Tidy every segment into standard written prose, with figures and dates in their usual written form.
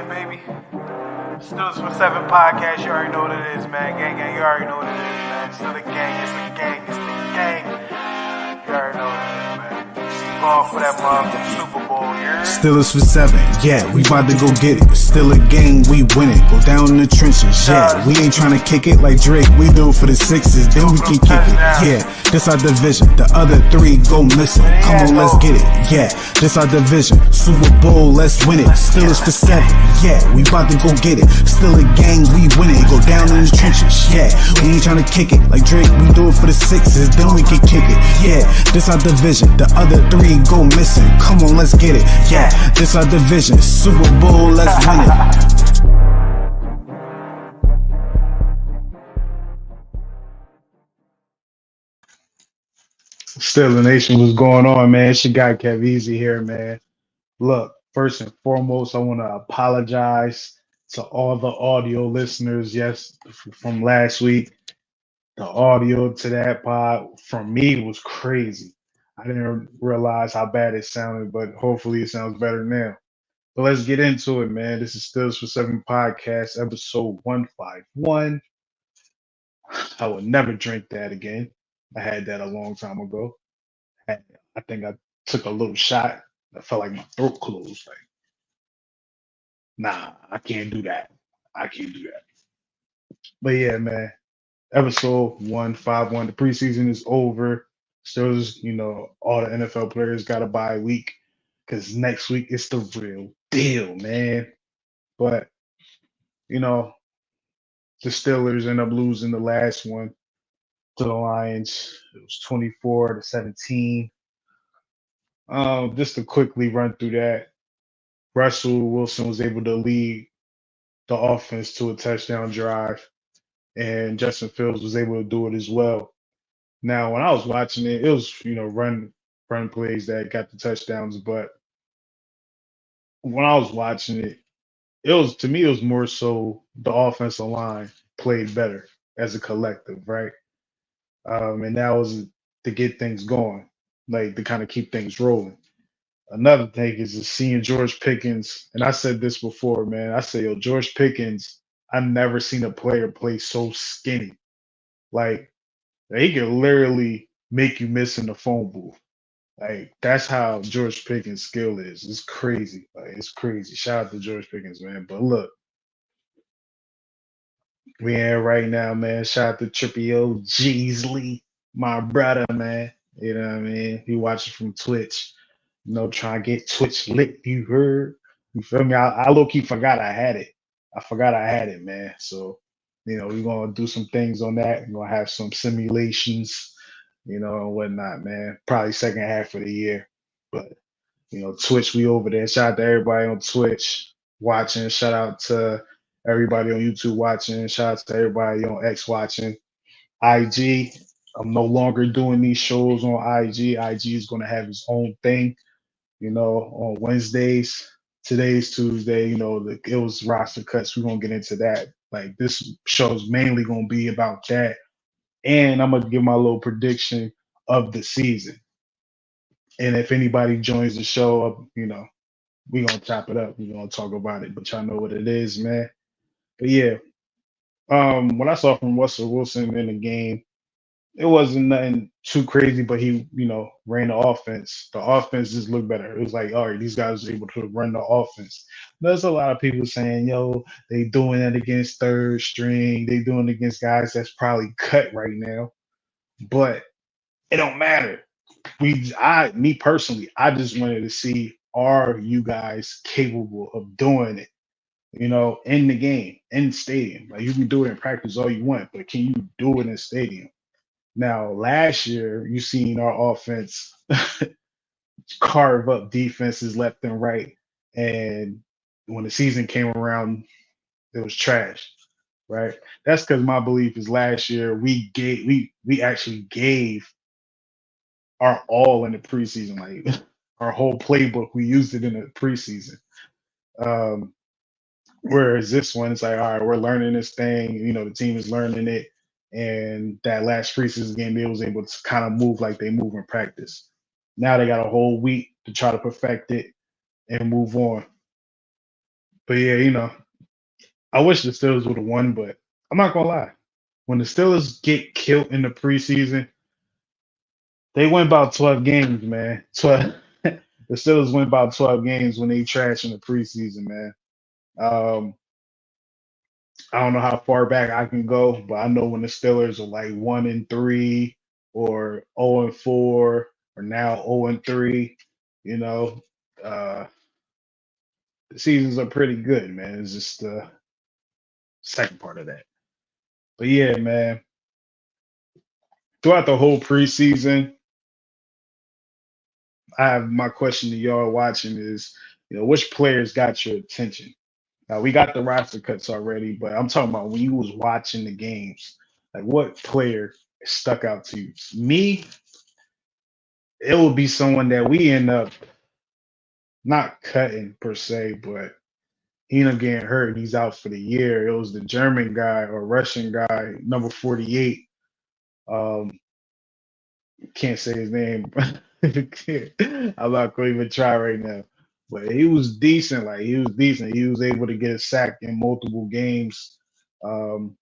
seven, baby. Still for seven podcast. You already know what it is, man. Gang, gang. You already know what it is, man. Still the gang. It's the gang. It's the gang. You already know what it is, man. Going for that motherfucking Super Bowl, yeah. Steelers for 7, yeah, we about to go get it. Still a game, we win it. Go down in the trenches, yeah. We ain't trying to kick it like Drake. We do it for the sixes, then we can kick it. Yeah, this our division. The other 3 go missing. Come on, let's get it. Yeah, this our division. Super Bowl, let's win it. Steelers for 7, yeah, we about to go get it. Still a game, we win it. Go down in the trenches, yeah. We ain't trying to kick it like Drake. We do it for the sixes, then we can kick it. Yeah, this our division. The other 3 go missing. Come on, let's get it. Yeah, this our division. Super Bowl, let's win it. Still, the nation, what's going on, man? It's your guy Kev Easy here, man. Look, first and foremost, I want to apologize to all the audio listeners. Yes, from last week, the audio to that pod from me was crazy. I didn't realize how bad it sounded, but hopefully it sounds better now. So let's get into it, man. This is Stills for 7 podcast, episode 151. I would never drink that again. I had that a long time ago. I think I took a little shot. I felt like my throat closed. Like, nah, I can't do that. I can't do that. But yeah, man, episode 151. The preseason is over. Still, all the NFL players got a bye week because next week it's the real deal, man. But, the Steelers end up losing the last one to the Lions. It was 24-17. Just to quickly run through that, Russell Wilson was able to lead the offense to a touchdown drive, and Justin Fields was able to do it as well. Now, when I was watching it, it was run plays that got the touchdowns, but when I was watching it, to me it was more so the offensive line played better as a collective, right? And that was to get things going, like to kind of keep things rolling. Another thing is seeing George Pickens, and I said this before, man. I said, yo, George Pickens, I've never seen a player play so skinny. Like, he can literally make you miss in the phone booth. Like, that's how George Pickens' skill is. It's crazy. Like, it's crazy. Shout out to George Pickens, man. But look, we in right now, man. Shout out to Trippy O. Jeesley, my brother, man. You know what I mean? He watching from Twitch. Trying to get Twitch lit. You heard? You feel me? I low key forgot I had it. I forgot I had it, man. So, we're gonna do some things on that. We're gonna have some simulations, and whatnot, man. Probably second half of the year. But Twitch, we over there. Shout out to everybody on Twitch watching. Shout out to everybody on YouTube watching. Shout out to everybody on X watching. IG, I'm no longer doing these shows on IG. IG is gonna have its own thing. On Wednesdays. Today's Tuesday, it was roster cuts. We're going to get into that. Like, this show's mainly going to be about that. And I'm going to give my little prediction of the season. And if anybody joins the show, we're going to chop it up. We're going to talk about it. But y'all know what it is, man. But yeah, what I saw from Russell Wilson in the game, it wasn't nothing too crazy, but he, ran the offense. The offense just looked better. It was like, all right, these guys are able to run the offense. There's a lot of people saying, yo, they doing it against third string. They doing it against guys that's probably cut right now. But it don't matter. Me personally, I just wanted to see, are you guys capable of doing it? In the game, in the stadium. Like, you can do it in practice all you want, but can you do it in stadium? Now, last year, you seen our offense carve up defenses left and right. And when the season came around, it was trash, right? That's because my belief is last year we actually gave our all in the preseason. Like, our whole playbook, we used it in the preseason. Whereas this one, it's like, all right, we're learning this thing. The team is learning it. And that last preseason game, they was able to kind of move like they move in practice. Now they got a whole week to try to perfect it and move on. But yeah, I wish the Steelers would have won, but I'm not gonna lie. When the Steelers get killed in the preseason, they win about 12 games, man. 12. The Steelers win about 12 games when they trash in the preseason, man. Um, I don't know how far back I can go, but I know when the Steelers are like 1-3 or 0-4 or now 0-3, you know, uh, the seasons are pretty good, man. It's just the second part of that. But yeah, man, throughout the whole preseason, I have my question to y'all watching is, which players got your attention? Now we got the roster cuts already, but I'm talking about when you was watching the games, like what player stuck out to you? Me, it would be someone that we end up not cutting per se, but he ended up getting hurt. He's out for the year. It was the German guy or Russian guy, number 48. Um, can't say his name. I'm not going to even try right now. But he was decent. Like he was decent. He was able to get a sack in multiple games. Um,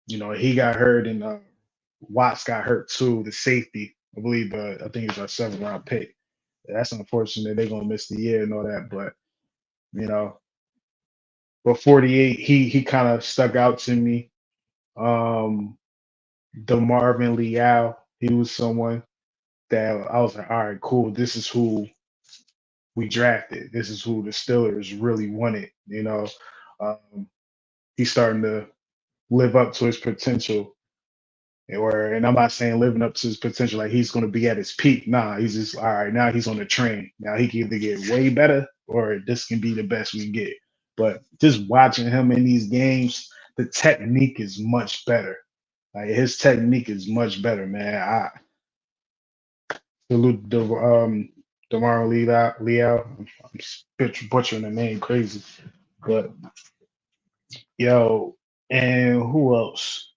he got hurt and Watts got hurt too, the safety. I believe I think it's our 7th round pick. That's unfortunate. They're gonna miss the year and all that, but you know, but 48, he kind of stuck out to me. Um the Marvin Leal, he was someone that I was like, all right, cool. This is who we drafted. This is who the Steelers really wanted. Um, he's starting to live up to his potential. And I'm not saying living up to his potential like he's going to be at his peak. Nah, he's just all right. Now he's on the train. Now he can either get way better or this can be the best we get. But just watching him in these games, the technique is much better. Like his technique is much better, man. I salute Demar Leo. I'm butchering the name crazy, but yo, and who else?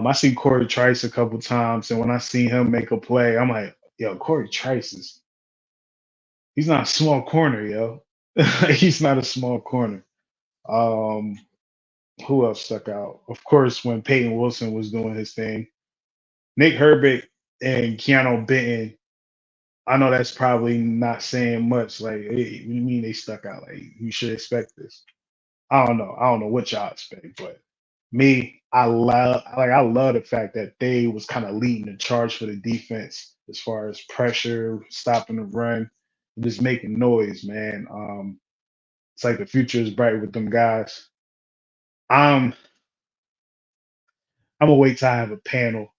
I seen Corey Trice a couple times, and when I seen him make a play, I'm like, yo, Corey Trice he's not a small corner, yo. He's not a small corner. Um, who else stuck out? Of course, when Peyton Wilson was doing his thing, Nick Herbert and Keanu Benton. I know that's probably not saying much. Like, hey, what do you mean they stuck out? Like, you should expect this. I don't know. I don't know what y'all expect, but me, I love the fact that they was kind of leading the charge for the defense as far as pressure, stopping the run, and just making noise, man. It's like the future is bright with them guys. I'm I'm gonna wait till I have a panel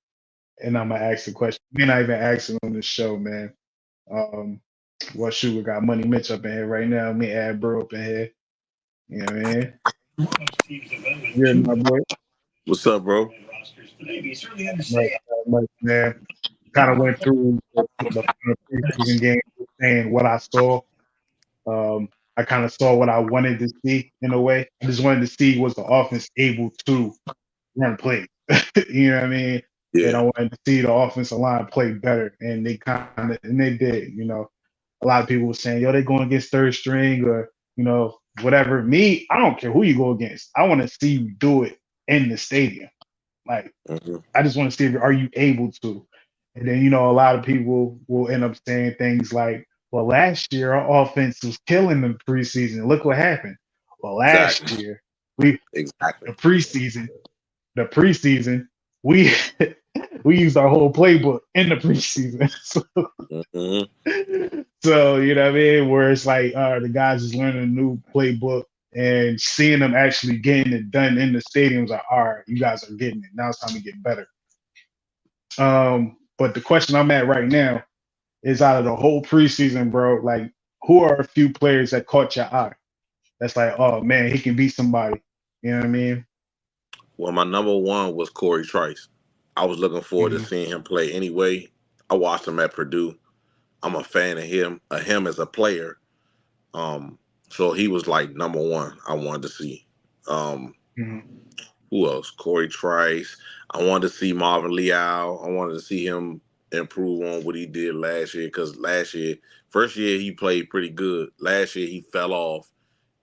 and I'm gonna ask the question. We're not even asking on this show, man. Um, well, shoot, we got Money Mitch up in here right now. Me, Ad Bro up in here. You know what I mean? Yeah, my boy. What's up, bro? Much, much, man. Kind of went through the preseason game, saying what I saw. I kind of saw what I wanted to see in a way. I just wanted to see was the offense able to run plays. You know what I mean? And Yeah. I wanted to see the offensive line play better, and they did. A lot of people were saying, "Yo, they going against third string or whatever." Me, I don't care who you go against. I want to see you do it in the stadium. Like hmm I just want to see if are you able to. And then a lot of people will end up saying things like, "Well, last year our offense was killing them preseason. Look what happened." Well, last Exactly. year we Exactly. the preseason the preseason we we used our whole playbook in the preseason. hmm So you know what I mean? Where it's like the guys is learning a new playbook and seeing them actually getting it done in the stadiums like, all right, you guys are getting it. Now it's time to get better. But the question I'm at right now is out of the whole preseason, bro, like who are a few players that caught your eye? That's like, oh man, he can beat somebody. You know what I mean? Well, my number one was Corey Trice. I was looking forward to Mm-hmm. seeing him play anyway. I watched him at Purdue. I'm a fan of him as a player. Um, so he was like number one I wanted to see. Um, Mm-hmm. who else? Corey Trice. I wanted to see Marvin Leal. I wanted to see him improve on what he did last year because last year, first year he played pretty good. Last year he fell off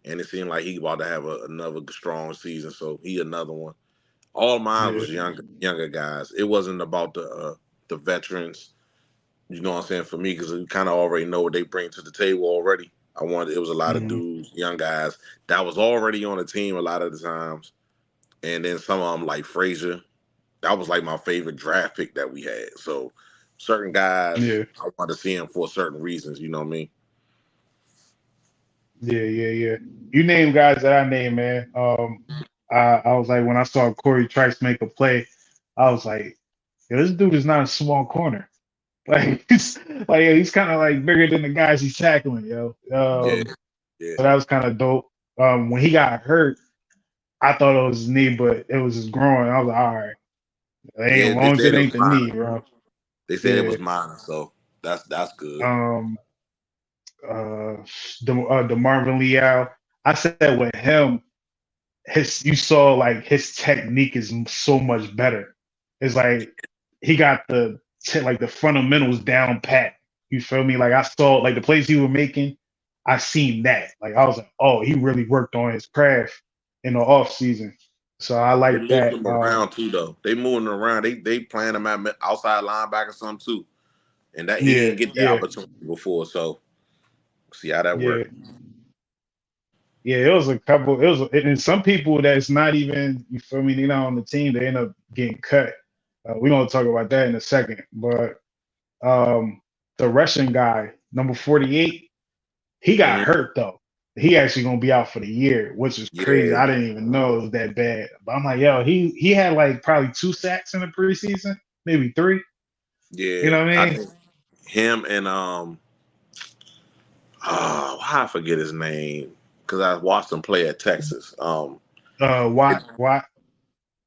and it seemed like he about to have another strong season. So he another one. All mine Yeah. was younger guys. It wasn't about the veterans. You know what I'm saying? For me, because we kind of already know what they bring to the table already. I wanted it was a lot of Mhm. dudes, young guys that was already on the team a lot of the times, and then some of them like Frazier. That was like my favorite draft pick that we had. So certain guys, Yeah. I want to see them for certain reasons. You know what I mean? Yeah. Yeah. Yeah. You name guys that I name, man. I was like when I saw Corey Trice make a play, I was like, yo, this dude is not a small corner. Like he's kind of like bigger than the guys he's tackling, yo. Yeah, yeah. So that was kind of dope. When he got hurt, I thought it was his knee, but it was his groin. I was like, all right, it ain't, Yeah, as they long as said it it ain't was the knee, minor. bro. They said it Yeah. was minor, so that's good. Um. The Marvin Leal. I said with him, you saw like his technique is so much better. It's like he got like the fundamentals down pat. You feel me? Like I saw like the plays he was making, I seen that. Like I was like, oh, he really worked on his craft in the off season. So I They like moving that. them around too, though. They moving them around. They playing them at outside linebacker some too, and that he Yeah, ain't get that yeah, opportunity before. So see how that yeah, worked. yeah. It was a couple. It was, and some people that's not even, you feel me, they're not on the team. They end up getting cut. We're gonna talk about that in a second. But um, the Russian guy, number 48, he got Hmm. hurt though. He actually gonna be out for the year, which is crazy. Yeah, I didn't even know it was that bad. But I'm like, yo, he had like probably 2 sacks in the preseason, maybe three. You yeah. know what I I mean? think him and I forget his name because I watched him play at Texas. It, Watt,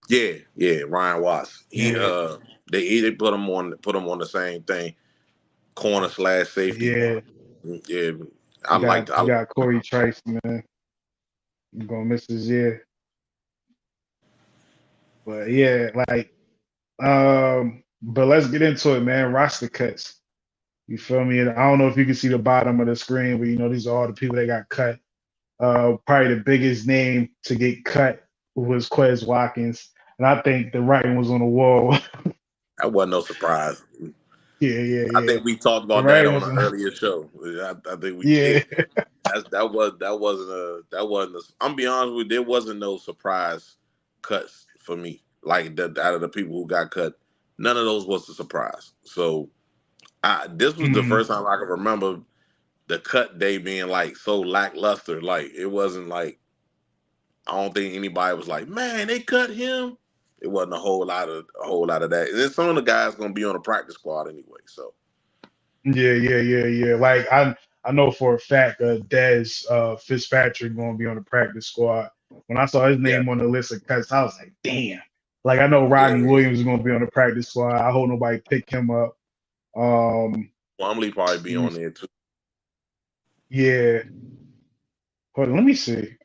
yeah, yeah. Ryan Watts. He yeah, they put him on the same thing, corner slash safety. yeah. Yeah, I You liked. got Corey Trice, man. I'm gonna miss his year, but yeah, like but let's get into it, man. Roster cuts. You feel me? I don't know if you can see the bottom of the screen, but these are all the people that got cut. Probably the biggest name to get cut was Quez Watkins, and I think the writing was on the wall. That wasn't no surprise. Yeah, yeah, I yeah. think we talked The about that writing on was an on. earlier show. I think we Yeah, did. That wasn't a. I'm be honest with you, there wasn't no surprise cuts for me. Like out of the people who got cut, none of those was a surprise. So this was the Mhm. first time I can remember the cut day being like so lackluster. Like it wasn't like I don't think anybody was like, man, they cut him. It wasn't a whole lot of that. And then some of the guys gonna be on the practice squad anyway. So Yeah, yeah, yeah, yeah. Like I know for a fact Dez Fitzpatrick gonna be on the practice squad. When I saw his yeah, name on the list of cuts, I was like, damn. Like I know Rodney yeah. Williams is gonna be on the practice squad. I hope nobody pick him up. Um, Plumlee probably be let me on there too. yeah. Hold on, let me see.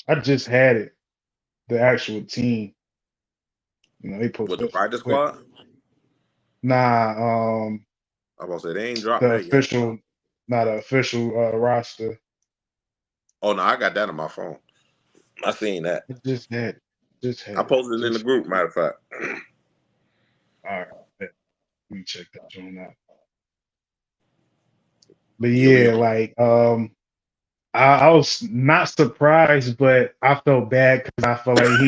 I just had it, the actual team. They With the posted practice quick. squad, Nah, I was gonna say they ain't dropped the that yet. official, not the official roster. Oh no, I got that on my phone. I seen that. I just I had it, posted it in the just group. Matter of fact, all right. Let me check that joint out. But yeah, we yeah, on. like I was not surprised, but I felt bad because I felt like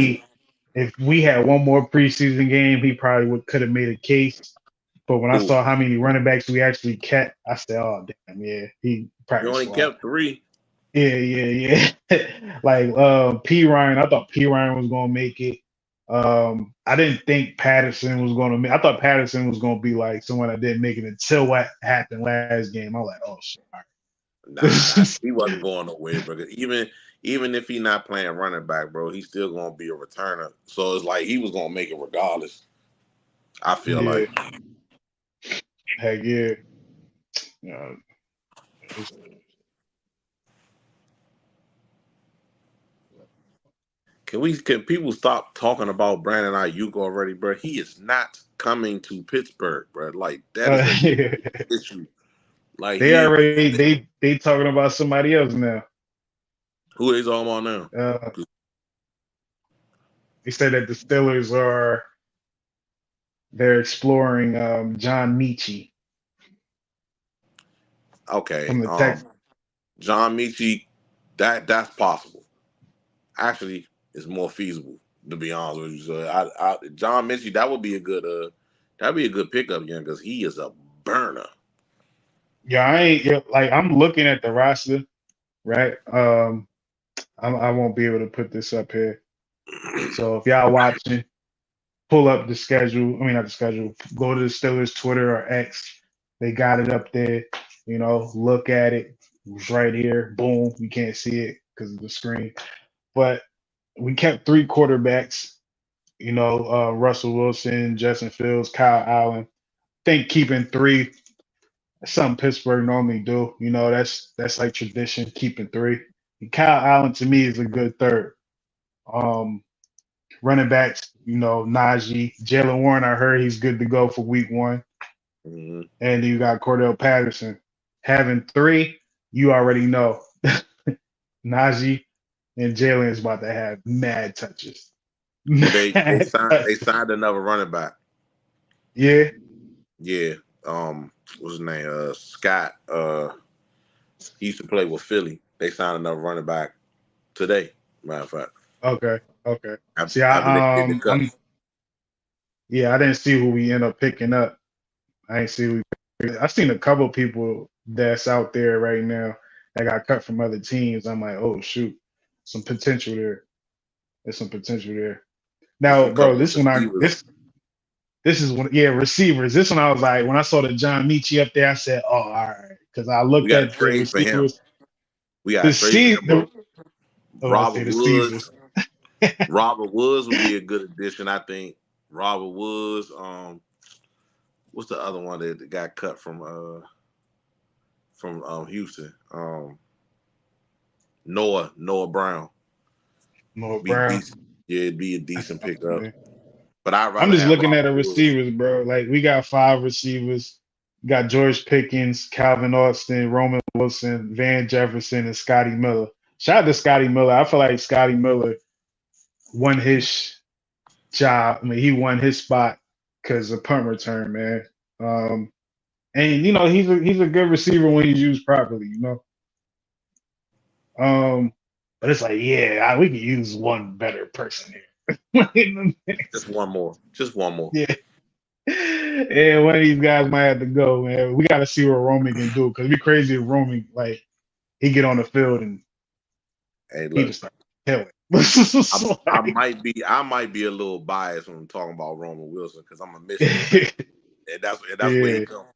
if we had one more preseason game, he probably would could have made a case. But when I Who? saw how many running backs we actually kept, I said, "Oh damn, yeah, he We practice only squad." kept three. Yeah, yeah, yeah. Like P Ryan, I thought P Ryan was gonna make it. I didn't think Patterson was gonna make. I thought Patterson was gonna be like someone that didn't make it until what happened last game. I was like, "Oh shit!" All Nah, he wasn't going nowhere, bro. Even if he not playing running back, bro, he's still gonna be a returner. So it's like he was gonna make it regardless. I feel yeah, like. heck yeah. Yeah, it's- Can people stop talking about Brandon Ayuk already, bro? He is not coming to Pittsburgh, bro. Like that is a yeah. issue. Like They he ain't. already they talking about somebody else now. Who they talking about now? They said that the Steelers they're exploring John Michie Okay. from the Texans. John Michie, that's possible. Actually, it's more feasible to be honest with you. So John Michie, that'd be a good pickup again because he is a burner. Yeah, I ain't like I'm looking at the roster, right? I won't be able to put this up here. So if y'all watching, pull up the schedule. I mean, not the schedule. Go to the Steelers Twitter or X. They got it up there. Look at it. It's right here. Boom. You can't see it because of the screen. But we kept three quarterbacks. Russell Wilson, Justin Fields, Kyle Allen. Think keeping three. That's something Pittsburgh normally do. That's like tradition, keeping three. And Kyle Allen to me is a good third. Um, Running backs, Najee, Jalen Warren. I heard he's good to go for week one, Mm-hmm. and you got Cordell Patterson. Having three, you already know Najee and Jalen is about to have mad touches. But they Mad touches. signed another running back. Yeah. Yeah. What's his name? Scott. He used to play with Philly. They signed another running back today. Matter of fact. Okay. Okay. See, After they did the cut. I didn't see who we end up picking up. I ain't see who. I've seen a couple people that's out there right now that got cut from other teams. I'm like, oh shoot, some potential there. There's some potential there. There's Now, some bro, couple of this one receivers. this is when receivers. This one I was like, when I saw the John Michie up there, I said, oh, all right, because I We looked got to at the trade for him. receivers. We got The to trade for him. season, I say Robert the Woods. Caesars. Robert Woods would be a good addition, I think. Robert Woods. What's the other one that got cut from Houston? Noah Brown. Noah Be Brown. decent. Yeah, it'd be a decent pickup. Yeah. But I'd I'm rather just have looking at Robert the Woods. receivers, bro. Like we got 5 receivers. We got George Pickens, Calvin Austin, Roman Wilson, Van Jefferson, and Scotty Miller. Shout out to Scotty Miller. I feel like Scotty Miller won his job. I mean, he won his spot because of punt return, man. And he's a good receiver when he's used properly. But it's like, yeah, we could use one better person here. Just one more. Just one more. Yeah. Yeah, one of these guys might have to go, man. We got to see what Roman can do because it'd be crazy if Roman, like, he get on the field and Hey, he look. just start killing. I might be a little biased when I'm talking about Roman Wilson because I'm a Michigan fan, and that's where he Yeah. comes.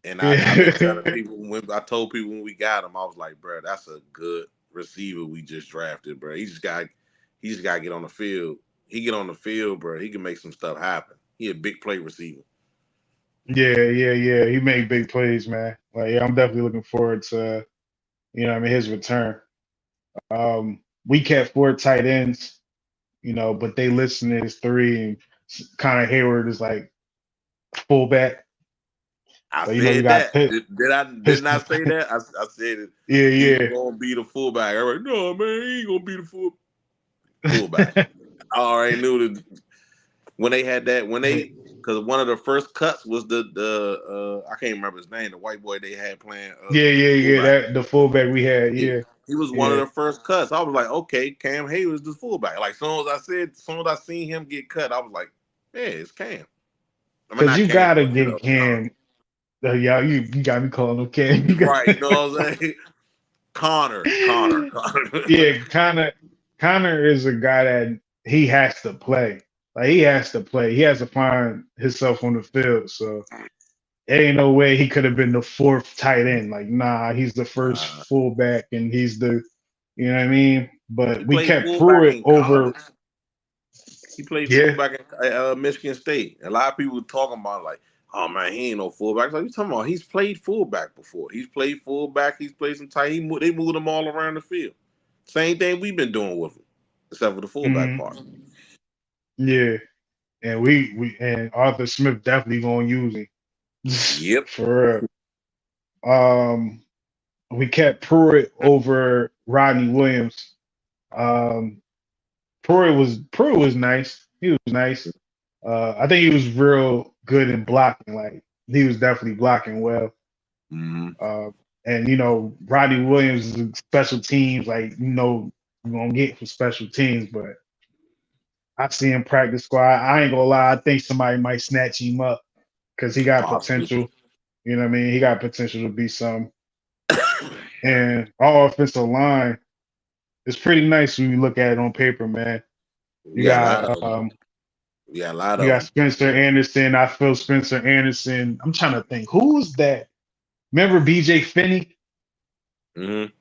And I've been telling Yeah. people I told people when we got him, I was like, bro, that's a good receiver we just drafted, bro. He just got to get on the field. He get on the field, bro. He can make some stuff happen. He a big play receiver. Yeah. He made big plays, man. Like, yeah, I'm definitely looking forward to, his return. We kept 4 tight ends, but they listed as 3, and Connor Hayward is like fullback. I So, you said got that. Didn't I say that? I said it. He was Yeah. gonna be the fullback. I was like, no, man, he ain't gonna be the fullback. I already knew that when they had that because one of the first cuts was the I can't remember his name, the white boy they had playing Yeah. fullback. That the fullback we had, yeah. He was one of Yeah. the first cuts. I was like, okay, Cam Hayward's the fullback. Like as soon as I seen him get cut, I was like, yeah, it's Cam. I mean, Because not you Cam, gotta but get Connor. Cam. Yeah, you got me calling him Cam. Right, you know what I'm saying? Connor. Yeah, Connor is a guy that he has to play. Like he has to play. He has to find himself on the field. So there ain't no way he could have been the 4th tight end. Like, nah, he's the first fullback and he's you know what I mean? But He we played kept fullback Pruitt in over. college. He played Yeah. fullback at Michigan State. A lot of people were talking about like, oh man, he ain't no fullback. Like you talking about, he's played fullback before. He's played fullback. He's played some tight. They moved him all around the field. Same thing we've been doing with him, except for the fullback Mhm. part. Yeah. And and Arthur Smith definitely gonna use him. Yep. For real. We kept Pruitt over Rodney Williams. Um, Pruitt was nice. He was nice. I think he was real good in blocking. Like he was definitely blocking well. Mm-hmm. Uh, and Rodney Williams is special teams. Like you're gonna get for special teams, but I see him practice squad. I ain't gonna lie. I think somebody might snatch him up because he got Possibly. potential. You know what I mean? He got potential to be some. And our offensive line is pretty nice when you look at it on paper, man. We You got a lot got of them. We got a lot you of got them. Spencer Anderson. I feel Spencer Anderson. I'm trying to think. Who was that? Remember BJ Finney? Mm-hmm.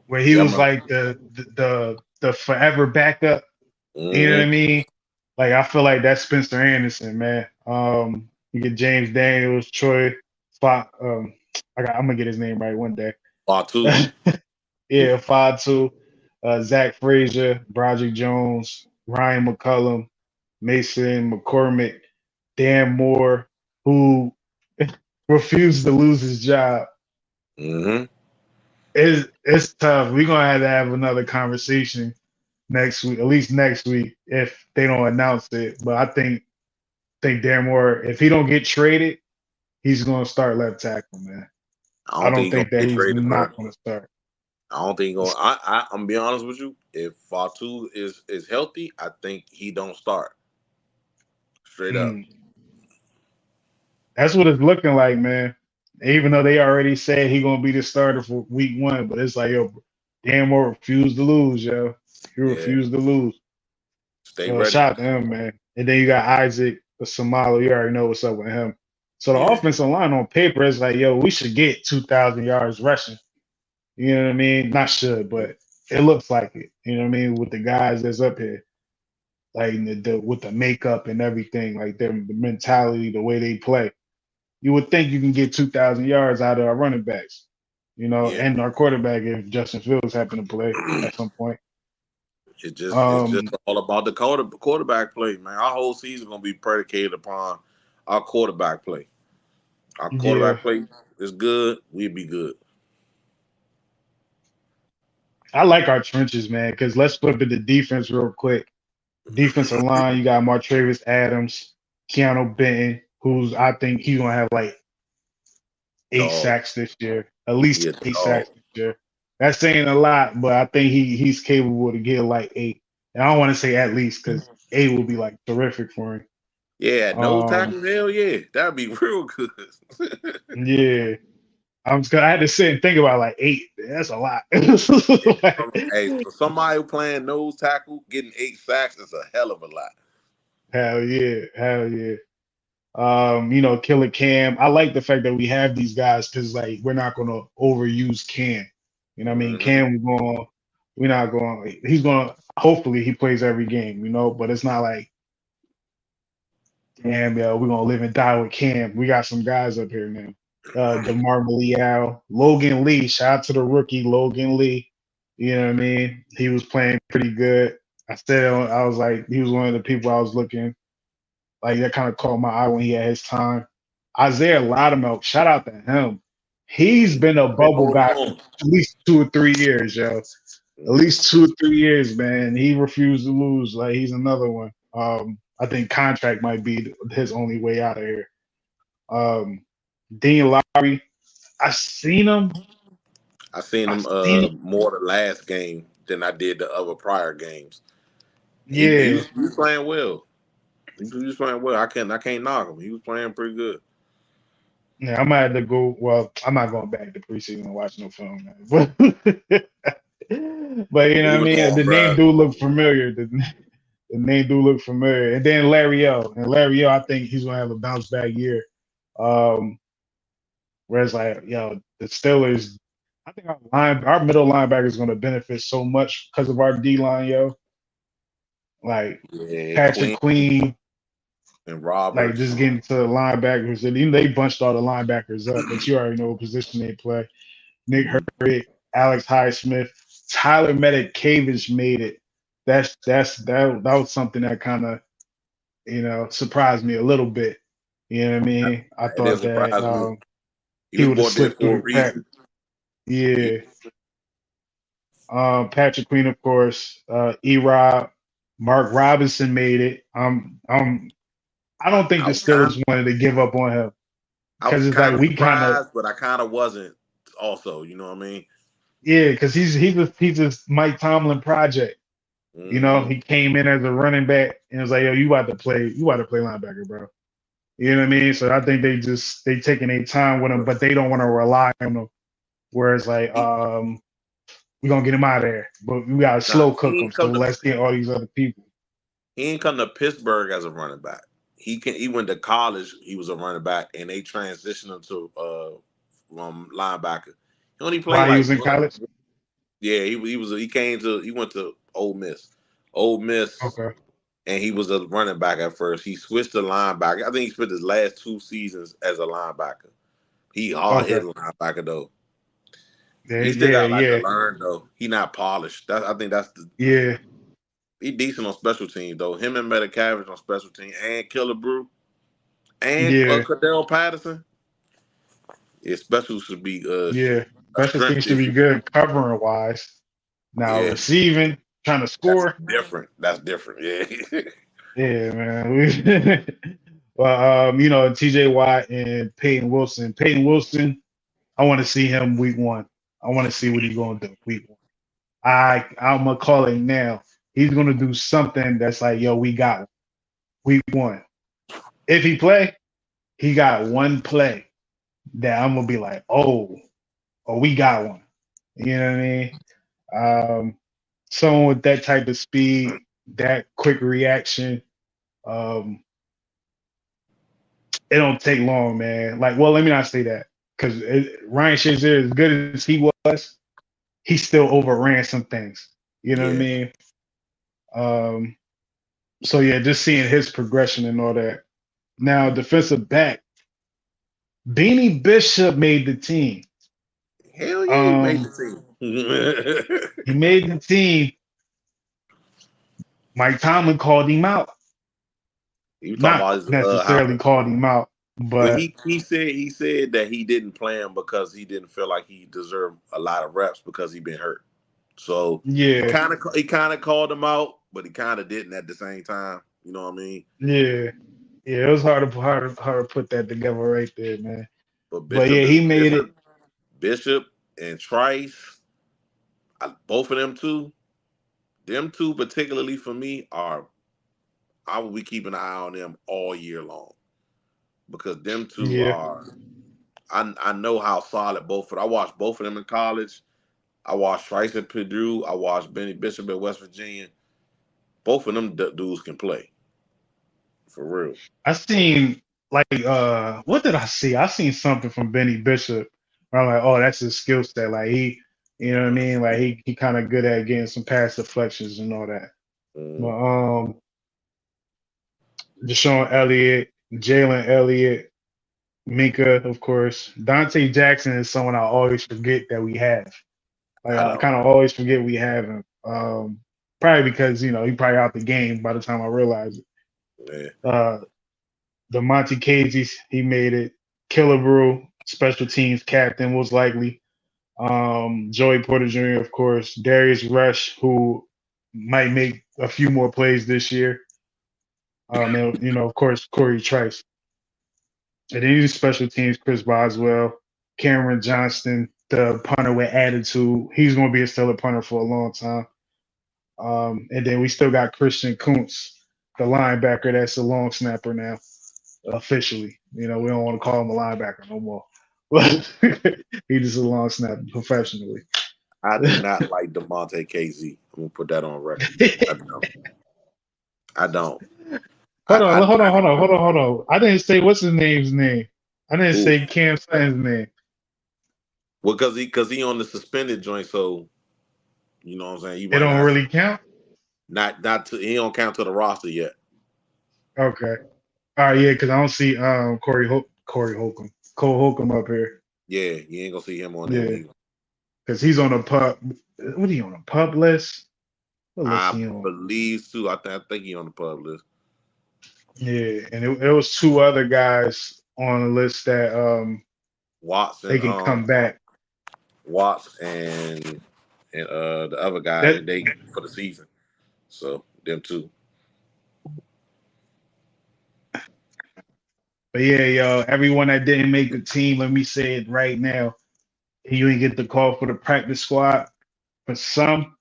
Where he Yeah, was man. like the forever backup. You know what I Mm-hmm. mean? Like I feel like that's Spencer Anderson, man. You get James Daniels, Troy, Spot. I'm gonna get his name right one day. Fatu. Yeah, 5'2", Zach Frazier, Broderick Jones, Ryan McCullum, Mason McCormick, Dan Moore, who refused to lose his job. Mm-hmm. It's tough. We're gonna have to have another conversation next week, at least next week, if they don't announce it. But I think Dan Moore, if he don't get traded, he's gonna start left tackle, man. I I don't think don't he's gonna think that get he's traded, bro. not gonna start. I don't think he's gonna. I'm gonna be honest with you. If Fatu is healthy, I think he don't start. Straight up. Mm. That's what it's looking like, man. Even though they already said he gonna be the starter for week 1, but it's like, yo, Dan Moore refused to lose, yo. He Yeah. refused to lose. Stay So ready. shout out to him, man. And then you got Isaac Samalo. You already know what's up with him. So the Yeah. offensive line on paper is like, yo, we should get 2,000 yards rushing. You know what I mean? Not should, but it looks like it. You know what I mean? With the guys that's up here, like with the makeup and everything, like the mentality, the way they play. You would think you can get 2,000 yards out of our running backs, Yeah. and our quarterback if Justin Fields happen to play at some point. It's just Um, all about the quarterback play, man. Our whole season gonna be predicated upon our quarterback play. Our yeah, quarterback play is good, we'd be good. I like our trenches, man, because let's flip it to defense real quick. Defensive line, you got Martravis Adams, Keanu Benton, who's I think he's gonna have like 8 Dog. sacks this year, at least Yeah, 8 sacks dog. this year. That's saying a lot, but I think he's capable to get like 8. And I don't want to say at least because 8 will be like terrific for him. Yeah, nose Um, tackle, hell yeah. That'd be real good. yeah, I had to sit and think about like 8. That's a lot. Hey, for somebody who playing nose tackle, getting 8 sacks is a hell of a lot. Hell yeah, hell yeah. Killer Cam. I like the fact that we have these guys because like we're not gonna overuse Cam. You know what I mean? Hmm. Cam, we're not going. He's gonna. Hopefully, he plays every game. But it's not like, damn, yo, we're gonna live and die with Cam. We got some guys up here now. DeMar Leal, Logan Lee. Shout out to the rookie Logan Lee. You know what I mean? He was playing pretty good. I was like, he was one of the people I was looking like that kind of caught my eye when he had his time. Isaiah Loudermilk, shout out to him. He's been a Been bubble holding guy for on. at least 2 or 3 years, yo. At Mhm. least 2 or 3 years, man. He refused to lose. Like he's another one. I think contract might be his only way out of here. Um, Dean Lowry, I seen him. I seen I him seen him. more the last game than I did the other prior games. He Yeah, was playing well. He was playing well. I can't knock him. He was playing pretty good. yeah. I might have to go. Well, I'm not going back to preseason and watch no film, man. But you know what I Moving mean. on, The name bro. do look familiar. The name do look familiar. And then Larry O. And Larry O, I think he's gonna have a bounce back year. Um, whereas like, the Steelers, I think our middle linebacker is gonna benefit so much because of our D line, yo. Like Yeah, Patrick Queen Queen, and like Roberts. just getting to the linebackers. And they bunched all the linebackers up, but you already know what position they play. Nick Mhm. Hurd, Alex Highsmith, Tyler Metcavich made it. That was something that kind of surprised me a little bit. You know what I mean? I It didn't thought that surprise me. He he was would have brought there slipped for through a the crack. reason. He, Yeah, Patrick Queen, of course. E-Rob, Mark Robinson made it. I don't think I the was kind Steelers wanted to give up on him I because was it's like kind of we kind of surprised, but I kind of wasn't. Also, you know what I mean? yeah, because he's a Mike Tomlin project. You know, Hmm. he came in as a running back and was like, "Yo, you about to play linebacker, bro." You know what I mean? So I think they taking their time with him, but they don't want to rely on him. Whereas like, He, we're gonna get him out of there, but we gotta nah, slow cook him. So let's get all these other people. he ain't come to Pittsburgh as a running back. He went to college. He was a running back, and they transitioned him to linebacker. He only played While he like was in college. yeah. He went to Ole Miss, Okay. and he was a running back at first. He switched to linebacker. I think he spent his last 2 seasons as a linebacker. He hard Okay. hit linebacker though. Yeah. He still Yeah. got like to Yeah. learn though. He not polished. I think that's the Yeah. he decent on special teams though. Him and Metcalf on special teams and Killer Brew and Yeah. Cordell Patterson. His special should be Yeah. a Special strength teams should be issue. good covering wise. Now Yeah, receiving, trying to that's score. different. That's different. Yeah. Yeah, man. Well, TJ Watt and Peyton Wilson. Peyton Wilson, I want to see him week one. I want to see what he's gonna do week one. I'm gonna call it now. He's gonna do something that's like, yo, we got week one. If he play, he got one play that I'm gonna be like, oh, we got one. You know what I mean? Someone with that type of speed, that quick reaction, um, it don't take long, man. Like, well, let me not say that because Ryan Shazier, as good as he was, he still overran some things. You know what I Yeah. mean? Um, so yeah, just seeing his progression and all that. Now, defensive back, Beanie Bishop made the team. Hell yeah, he made Um, the team. he made the team. Mike Tomlin called him out. You talking Not about his necessarily called him out, well, but he said that he didn't play him because he didn't feel like he deserved a lot of reps because he been hurt. So yeah, he kind of called him out, but he kind of didn't at the same time. You know what I mean? yeah, yeah. It was hard to put that together right there, man. But But yeah, he made it. Bishop and Trice, both of them two particularly for me are I will be keeping an eye on them all year long because them two Yeah, are I know how solid both of them. I watched both of them in college. I watched Trice at Purdue. I watched Benny Bishop at West Virginia. Both of them dudes can play for real. I seen like what did I see? I seen something from Benny Bishop. Where I'm like, oh, that's his skill set. Like you know what I mean? Like he kind of good at getting some pass deflections and all that. But Mm, Deshaun Elliott, Jalen Elliott, Minka, of course. Dante Jackson is someone I always forget that we have. Like I I know. kind of always forget we have him. Probably because he probably out the game by the time I realize it. Yeah, Uh, the Monty Cases, he made it. Killebrew, special teams captain, most likely. Joey Porter Jr., of course. Darius Rush, who might make a few more plays this year. And of course, Corey Trice. And then these special teams, Chris Boswell, Cameron Johnston, the punter with attitude. He's going to be a stellar punter for a long time. And then we still got Christian Kuntz, the linebacker that's a long snapper now, officially. We don't want to call him a linebacker no more. He's just a long snapper professionally. I do not like DeMonte KZ. I'm gonna put that on record. I don't. I don't. Hold on, hold on, I hold on, hold on, hold on. I didn't say what's his name's name. I didn't oof. say Cam Sutton's name. Well, because he on the suspended joint, so you know what I'm saying. He It might don't not really count. he don't count to the roster yet. Okay. All right, yeah, because I don't see Corey Holcomb, Cole Holcomb up here. Yeah, you ain't gonna see him on there Yeah, neither. because he's on a pub. What are you on a pub list? What list I he on? believe too. I think he on the pub list. Yeah, and it was two other guys on the list that Watts they and can come back. Watts and and the other guy, That, and they for the season. So them two. but yeah, yo, everyone that didn't make the team, let me say it right now. You didn't get the call for the practice squad. For some,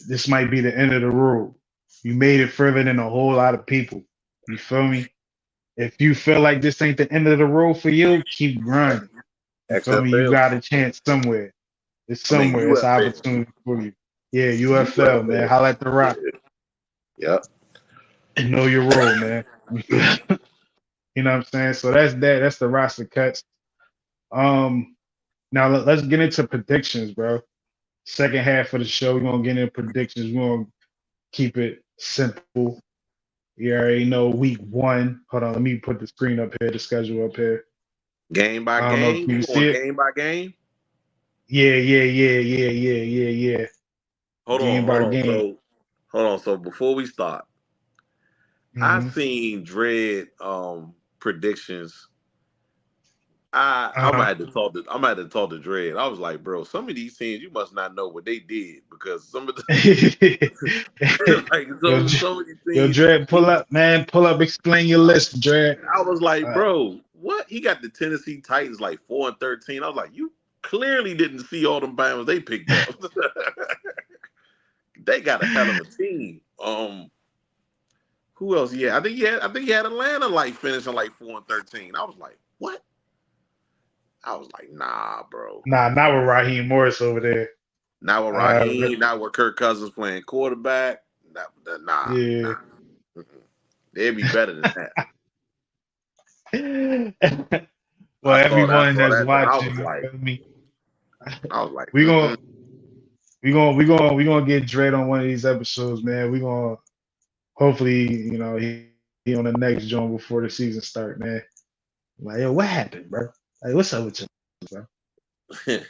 this might be the end of the road. You made it further than a whole lot of people. You feel me? If you feel like this ain't the end of the road for you, keep grinding. You feel me? You XFL. got a chance somewhere. It's I mean somewhere. It's an UFL. opportunity for you. Yeah, UFL, man. UFL. Holla at the Rock Yeah. Yep. and know your role, man. You know what I'm saying? So that's that. That's the roster cuts. Um, Now let's get into predictions, bro. Second half of the show, we're gonna get into predictions. We're gonna keep it simple. You already know week one. Hold on, let me put the screen up here, the schedule up here. Game by I don't know if game. you We can see going it. game by game. Yeah. Hold on, Game hold by on. game. So before we start, I Hmm. seen Dread predictions. I'm gonna Uh-huh. have to talk to Dread. I was like, bro, some of these teams you must not know what they did because some of the like yo, some of these yo, teams Dred, pull he up, man. Pull up, explain your list, Dred. I was like, Uh, bro, what? He got the Tennessee Titans like 4-13. I was like, you clearly didn't see all them Bama's they picked up. They got a hell of a team. Who else? Yeah, I think he had Atlanta like finishing like 4-13. I was like, what? I was like, nah, bro. nah, not with Raheem Morris over there. Not with Uh, Raheem, not with Kirk Cousins playing quarterback. Nah. yeah. Mm-mm. They'd be better than that. Well, I everyone saw that's that joint. watching, you feel me? I was like, We gonna mm-mm. we gonna get Dred on one of these episodes, man. We gonna hopefully, he on the next joint before the season start, man. Like, yo, what happened, bro? Like, what's up with you, bro?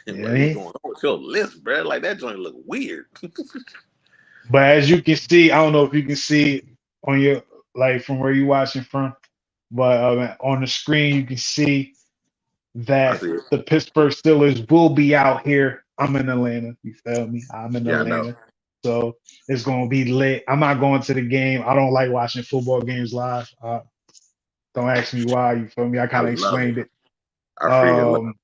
You know what I Like, what's mean? going on with your list, bro? Like that joint look weird. But as you can see, I don't know if you can see on your like from where you watching from, but on the screen you can see I that see it. the Pittsburgh Steelers will be out here. I'm in Atlanta. You feel me? I'm in Yeah, I know. Atlanta. So it's gonna be lit. I'm not going to the game. I don't like watching football games live. Don't ask me why. You feel me? I I kind of love it. explained it. I freaking love Um,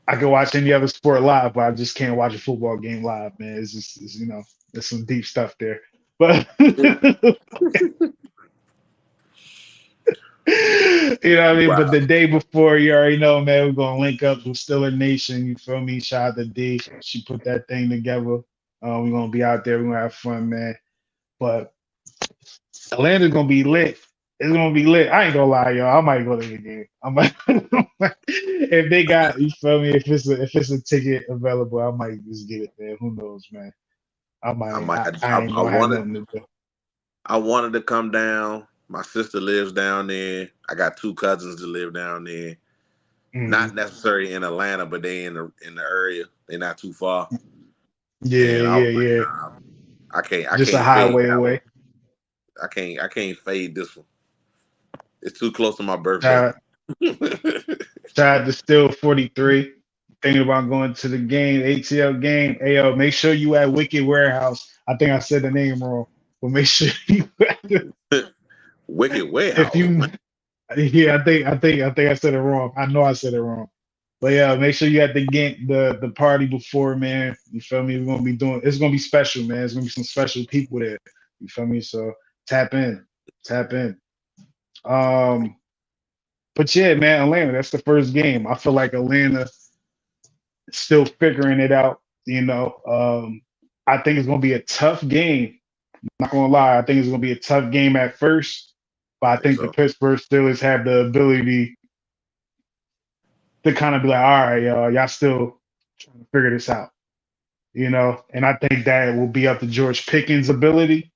I can watch any other sport live, but I just can't watch a football game live, man. There's some deep stuff there. But it. you know what I mean? But Wow. the day before, you already know, man, we're gonna link up with Stiller Nation. You feel me? Shout out to D. She put that thing together. We're gonna be out there. We're gonna have fun, man. But Atlanta's gonna be lit. It's gonna be lit. I ain't gonna lie, y'all. I might go to the game. I might if they got you feel me. If it's a ticket available, I might just get it there. Who knows, man? I I might. might. I ain't gonna have nothing to do. I wanted to come down. My sister lives down there. I got two cousins that live down there. Mhm. Not necessarily in Atlanta, but they in the area. They're not too far. Yeah, And I was like, yeah. nah, I Just a can't fade highway that one. away. I can't fade this one. It's too close to my birthday. Shout, shout out to Still 43. Thinking about going to the game, ATL game. Hey, yo, make sure you at Wicked Warehouse. I think I said the name wrong, but make sure you. Wicked If Warehouse. you, yeah, I think I said it wrong. I know I said it wrong. But yeah, make sure you at the game, the party before, man. You feel me? We're gonna be doing. It's gonna be special, man. It's gonna be some special people there. You feel me? So tap in, tap in. Um, but yeah, man, Atlanta. That's the first game. I feel like Atlanta still figuring it out. I think it's gonna be a tough game. Not gonna lie, I think it's gonna be a tough game at first, but I I think think the so. Pittsburgh Steelers have the ability to kind of be like, all right, y'all still trying to figure this out, And I think that will be up to George Pickens' ability.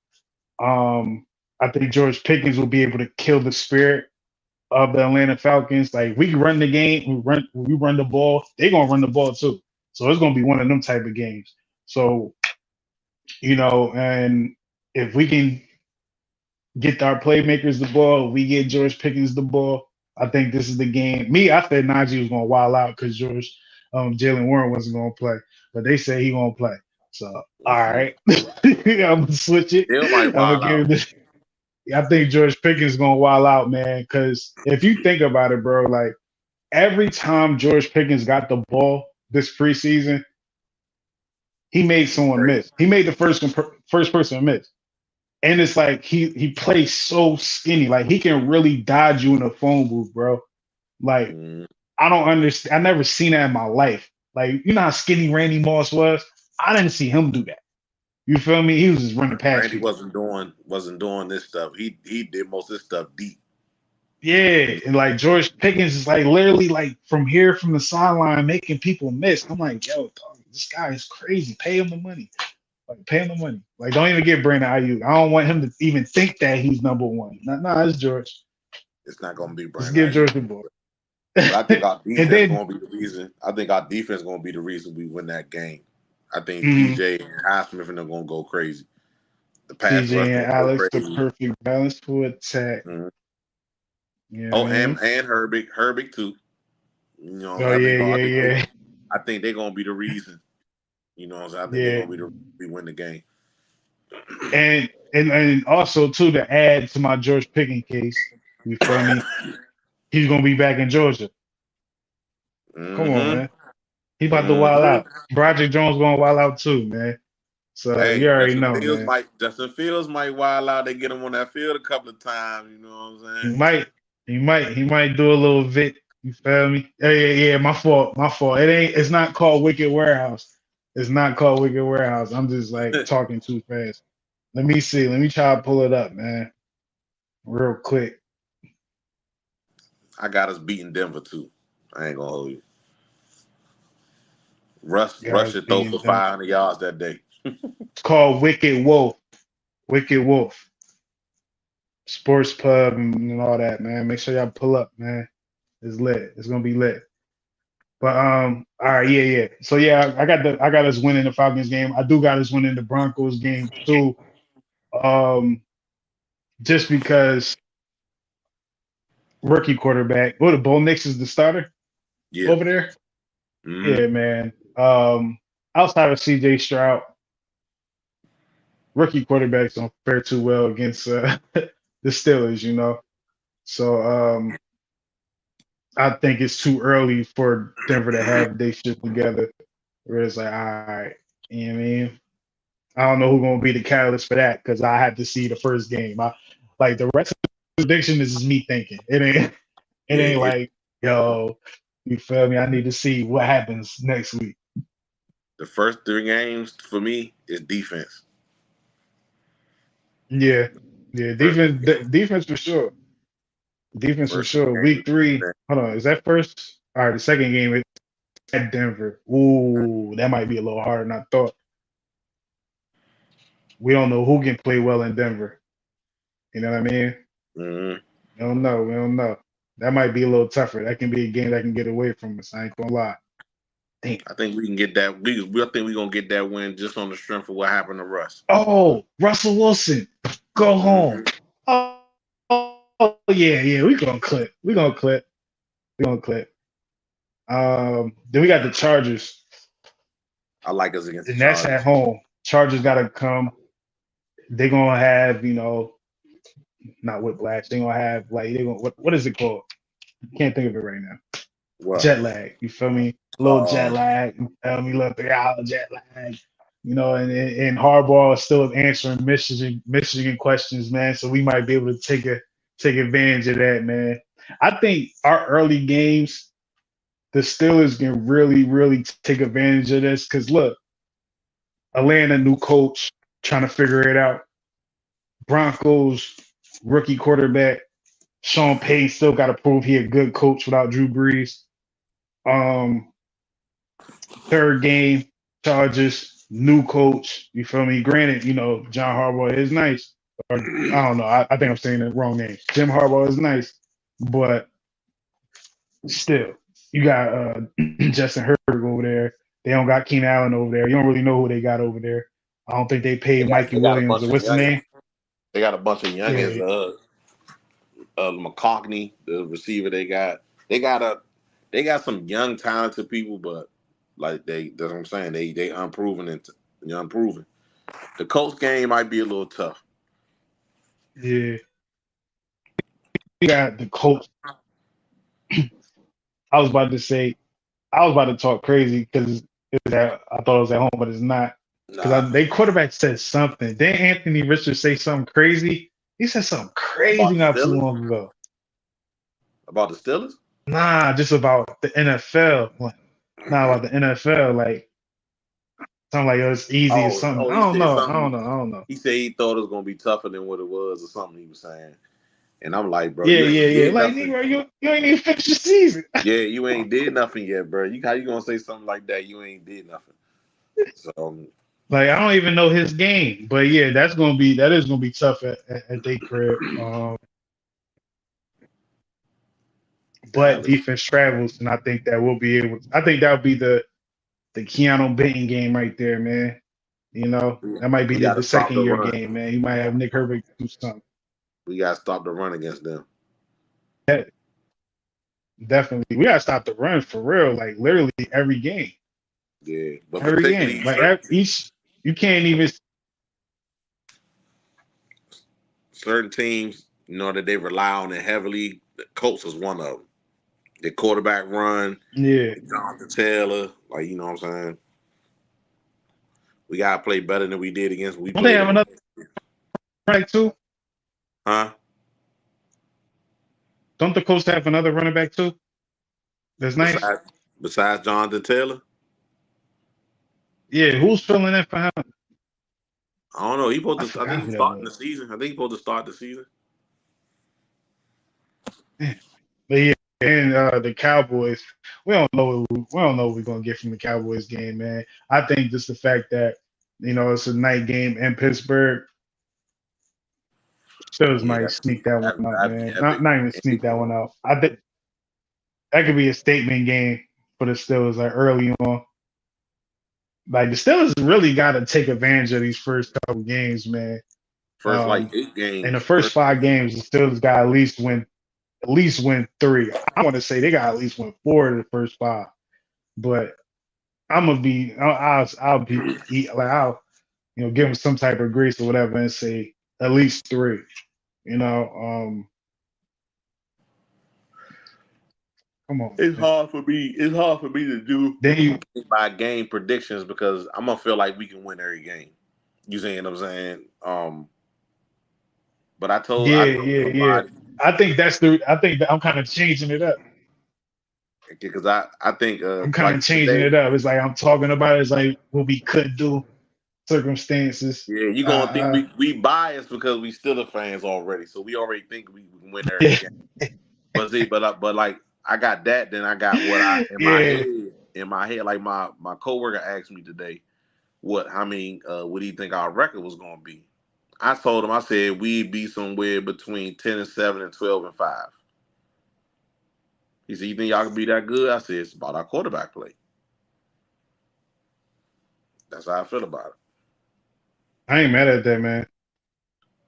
Um, I think George Pickens will be able to kill the spirit of the Atlanta Falcons. Like we run the game, we run the ball. They're gonna run the ball too. So it's gonna be one of them type of games. So and if we can get our playmakers the ball, we get George Pickens the ball. I think this is the game. Me, I said Najee was gonna wild out because George. Jalen Warren wasn't gonna play, but they say he gonna play. So all Mm-hmm. right, I'm gonna switch it. Still might I'm gonna wild give out. it this. I think George Pickens gonna wild out, man. Because if you think about it, bro, like every time George Pickens got the ball this preseason, he made It's someone crazy. miss. He made the first person miss. And it's like he plays so skinny. Like he can really dodge you in a phone booth, bro. Like Mm, I don't understand. I never seen that in my life. Like you know how skinny Randy Moss was. I didn't see him do that. You feel me? He was just running past Randy people. wasn't doing this stuff. He did most of this stuff deep. Yeah, and like George Pickens is like literally like from here from the sideline making people miss. I'm like, yo, dog, this guy is crazy. Pay him the money. Like pay him the money. Like don't even get Brandon Ayuk. I don't want him to even think that he's number one. No, it's George. It's not gonna be Let's Brandon give Ayuk. George the ball. But I think our And defense then gonna be the reason. I think our defense gonna be the reason we win that game. I think mhm, PJ and Highsmith and they're gonna go crazy. The pass rush PJ and gonna go Alex, the crazy. perfect balance for attack. Mhm. You know what Oh, I and mean? Herbig too. You know, Oh I yeah, think I yeah, think they yeah, I think they're gonna be the reason. You know, what I'm saying? I think they're yeah. gonna be the reason we win the game. And also too to add to my George Pickens case, you feel me? He's gonna be back in Georgia. Come on, Mm-hmm. man. He about to wild Mm-hmm. out. Broderick Jones gonna wild out too, man. So Hey, you already know, man. Justin Fields might wild out. They get him on that field a couple of times. You know what I'm He saying? might, he might do a little bit. You feel me? Yeah. My fault, my fault. It's not called Wicked Warehouse. It's not called Wicked Warehouse. I'm just like talking too fast. Let me see. Let me try to pull it up, man, real quick. I got us beating Denver too. I ain't gonna hold you. Rush Guys, should throw being for done. 500 yards that day. It's called Wicked Wolf. Wicked Wolf Sports Pub and all that, man. Make sure y'all pull up, man. It's lit. It's gonna be lit. But all right, yeah. So yeah, I got us winning the Falcons game. I do got us winning the Broncos game too. Um, just because rookie quarterback. What the Bo Nix is the starter Yeah. over there? Mm-hmm. Yeah, man. Outside of CJ Stroud, rookie quarterbacks don't fare too well against the Steelers, you know. So I think it's too early for Denver to have their shit together. Where it's like, all right, you know what I mean? I don't know who's gonna be the catalyst for that because I had to see the first game. Like the rest of the prediction is just me thinking. It Yeah. ain't like, yo, you feel me? I need to see what happens next week. The first 3 games for me is defense. Yeah. Yeah. First 3 games. Defense for sure. Defense for First three sure. games. Week 3. Hold on. Is that first? All right, the second game is at Denver. Ooh, that might be a little harder than I thought. We don't know who can play well in Denver. You know what I mean? Mm-hmm. We don't know. We don't know. That might be a little tougher. That can be a game that can get away from us. I ain't gonna lie. Damn. I think we can get that. I think we're gonna get that win just on the strength of what happened to Russ. Oh, Russell Wilson, go home. Mm-hmm. Oh yeah. We gonna clip. We gonna clip. We gonna clip. Then we got the Chargers, I like us against the and that's at Chargers. home. Chargers gotta come. They gonna have, not whiplash. They gonna have like they gonna what is it called? Can't think of it right now. What? Jet lag. You feel me? A little jet lag. You feel me? Little 3 hour jet lag. And Harbaugh is still answering Michigan questions, man. So we might be able to take advantage of that, man. I think our early games, the Steelers can really, really take advantage of this. Cause look, Atlanta new coach trying to figure it out. Broncos rookie quarterback Sean Payton still got to prove he a good coach without Drew Brees. Um, Third game, Chargers, new coach. You feel me? Granted, John Harbaugh is nice. Or I don't know. I think I'm saying the wrong name. Jim Harbaugh is nice, but still, you got Justin Herbert over there. They don't got Keenan Allen over there. You don't really know who they got over there. I don't think they They paid got Mikey they got a Williams bunch or of what's his youngins. name? They got a bunch of youngins. Yeah, McConkey, the receiver they got. They got some young talented people, but Like that's what I'm saying. They unproven and unproven. The Colts game might be a little tough. Yeah, we got the Colts. I was about to say, I was about to talk crazy because I thought it was at home, but it's not. Nah, Because they quarterback said something. Didn't Anthony Richards say something crazy? He said something about crazy the not too Steelers. long ago. About the Steelers. Nah, just about the NFL. Nah, about the NFL. Like something like it's easy or something. Oh, I he don't said know. I something. don't know. I don't know. He said he thought it was gonna be tougher than what it was, or something he was saying. And I'm like, bro, Yeah, you yeah, ain't yeah. did Like nothing. Negro, you ain't even finished the season. Yeah, you ain't did nothing yet, bro. How you gonna say something like that? You ain't did nothing. So Like I don't even know his game. But yeah, that is gonna be tough at their crib. But Dallas, defense travels, and I think that we'll be able. I think that'll be the Keanu Benton game right there, man. You know, that might be we got to the stop second the year run. game, man. You might have Nick Herbert do something. We got to stop the run against them. Yeah, definitely, we gotta stop the run for real. Like literally every game, Yeah, but every game. particularly Like certain, each, you can't even. certain teams, that they rely on it heavily. The Colts is one of them. The quarterback run, Yeah, Jonathan Taylor, like what I'm saying. We gotta play better than we did against. We don't they played have them. another running back too? Huh? Don't the Colts have another running back too? That's nice. Besides, besides Jonathan Taylor, Yeah, who's filling in for him? I don't know. He I supposed to. I think forgot he's who that starting was. the season. I think he's supposed to start the season. Yeah. But yeah, and the Cowboys, we don't know what we're gonna get from the Cowboys game, man. I think just the fact that it's a night game in Pittsburgh, Steelers Yeah, might sneak that one out, that'd be man. Not epic. not even sneak that one out. I think that could be a statement game for the Steelers, like early on. Like the Steelers really got to take advantage of these first couple games, man. First like 8 In the games. first 5 games, the Steelers got at least win 3. I want to say they got at least win 4 of the first 5. But I'm gonna be, I'll be like give them some type of grace or whatever and say at least 3. You know, come on, It's man. hard for me. It's hard for me to do Then you, by game predictions because I'm gonna feel like we can win every game. You see what I'm saying? But yeah, I told yeah, yeah. somebody I think that I'm kind of changing it up. because I think I'm kind like of changing today, it up. It's like I'm talking about it. It's like what we could do, circumstances. yeah, you gonna think we biased because we still fans already, so we already think we can win every Yeah, game. But see, but like I got that, then I got what I yeah. in my head, like my coworker asked me today, what do you think our record was gonna be? I told him, I said we'd be somewhere between 10-7 and 12-5. He said, "You think y'all can be that good?" I said, "It's about our quarterback play." That's how I feel about it. I ain't mad at that, man.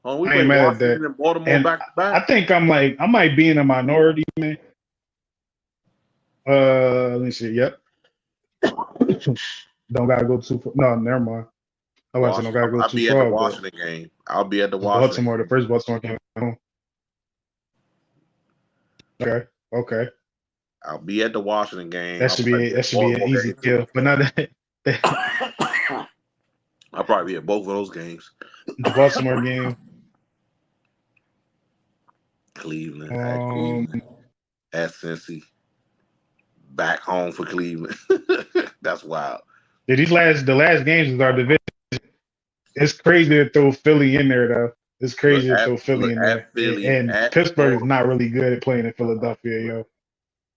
Oh, we I ain't played mad at that. Washington and Baltimore And back to I back. think I might be in a minority, man. Let me see. Yep. Don't gotta go too far. No, never mind. I was saying don't gotta Washington. go I'll too be at the far, but Washington game. I'll be at the Washington Baltimore, the game. first Baltimore came home. Okay, okay. I'll be at the Washington game. That I'll should probably be be that at the should be an Baltimore easy game too. kill. But not that I'll probably be at both of those games. the Baltimore game. Cleveland at Um, Cleveland at Cincy. Back home for Cleveland. That's wild. yeah, the last games is our division. It's crazy to throw Philly in there though. It's crazy to throw Philly Look in at there. Philly, And at Pittsburgh is not Baltimore, really good at playing in Philadelphia, yo.